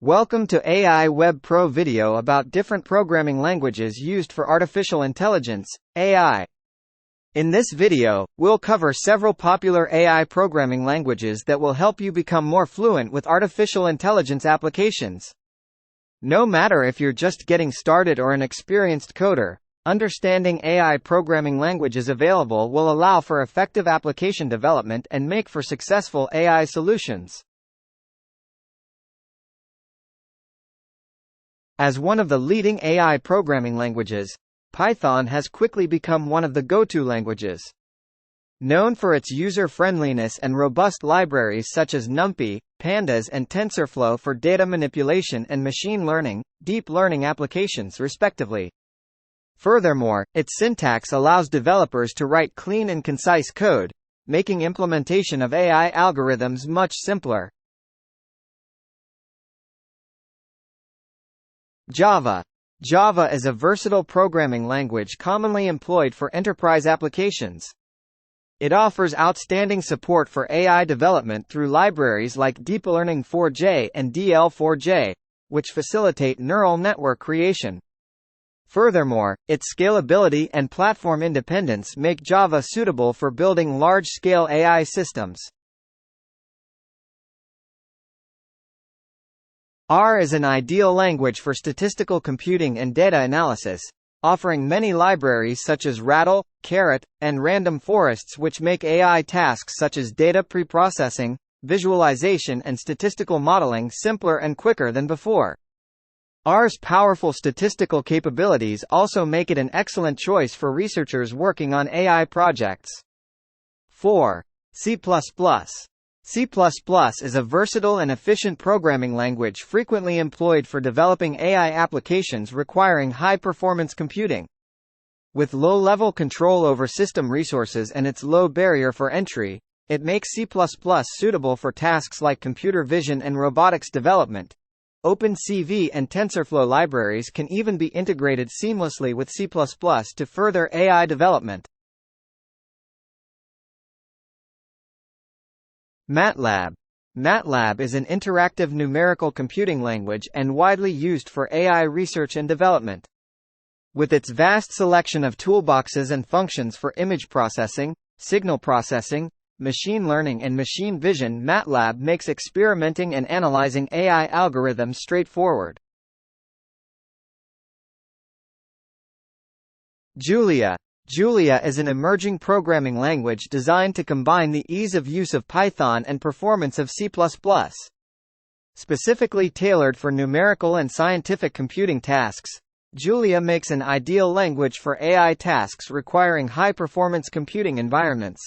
Welcome to AIWebPro video about different programming languages used for artificial intelligence, AI. In this video, we'll cover several popular AI programming languages that will help you become more fluent with artificial intelligence applications. No matter if you're just getting started or an experienced coder, understanding AI programming languages available will allow for effective application development and make for successful AI solutions. As one of the leading AI programming languages, Python has quickly become one of the go-to languages. Known for its user-friendliness and robust libraries such as NumPy, Pandas and TensorFlow for data manipulation and machine learning, deep learning applications respectively. Furthermore, its syntax allows developers to write clean and concise code, making implementation of AI algorithms much simpler. Java. Java is a versatile programming language commonly employed for enterprise applications. It offers outstanding support for AI development through libraries like DeepLearning4j and DL4j, which facilitate neural network creation. Furthermore, its scalability and platform independence make Java suitable for building large-scale AI systems. R is an ideal language for statistical computing and data analysis, offering many libraries such as Rattle, Caret, and Random Forests which make AI tasks such as data preprocessing, visualization and statistical modeling simpler and quicker than before. R's powerful statistical capabilities also make it an excellent choice for researchers working on AI projects. 4. C++. C++ is a versatile and efficient programming language frequently employed for developing AI applications requiring high-performance computing. With low-level control over system resources and its low barrier for entry, it makes C++ suitable for tasks like computer vision and robotics development. OpenCV and TensorFlow libraries can even be integrated seamlessly with C++ to further AI development. MATLAB. MATLAB is an interactive numerical computing language and widely used for AI research and development. With its vast selection of toolboxes and functions for image processing, signal processing, machine learning and machine vision, MATLAB makes experimenting and analyzing AI algorithms straightforward. Julia. Julia is an emerging programming language designed to combine the ease of use of Python and performance of C++. Specifically tailored for numerical and scientific computing tasks, Julia makes an ideal language for AI tasks requiring high-performance computing environments.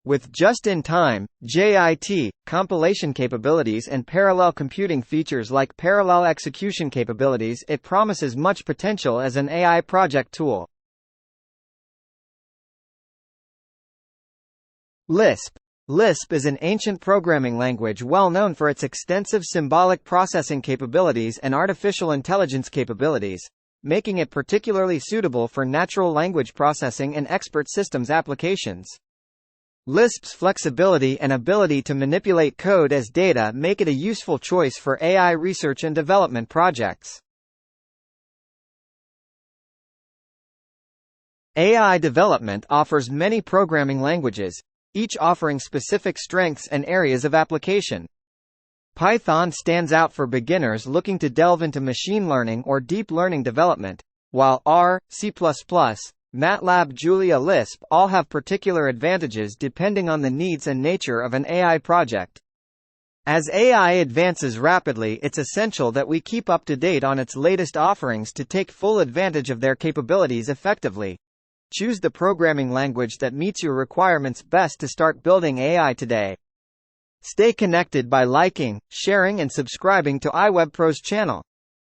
With just-in-time, JIT, compilation capabilities and parallel computing features like parallel execution capabilities, it promises much potential as an AI project tool. Lisp. Lisp is an ancient programming language well known for its extensive symbolic processing capabilities and artificial intelligence capabilities, making it particularly suitable for natural language processing and expert systems applications. Lisp's flexibility and ability to manipulate code as data make it a useful choice for AI research and development projects. AI development offers many programming languages, each offering specific strengths and areas of application. Python stands out for beginners looking to delve into machine learning or deep learning development, while R, C++, MATLAB, Julia, Lisp all have particular advantages depending on the needs and nature of an AI project. As AI advances rapidly, it's essential that we keep up to date on its latest offerings to take full advantage of their capabilities effectively. Choose the programming language that meets your requirements best to start building AI today. Stay connected by liking, sharing and subscribing to AIWebPro's channel.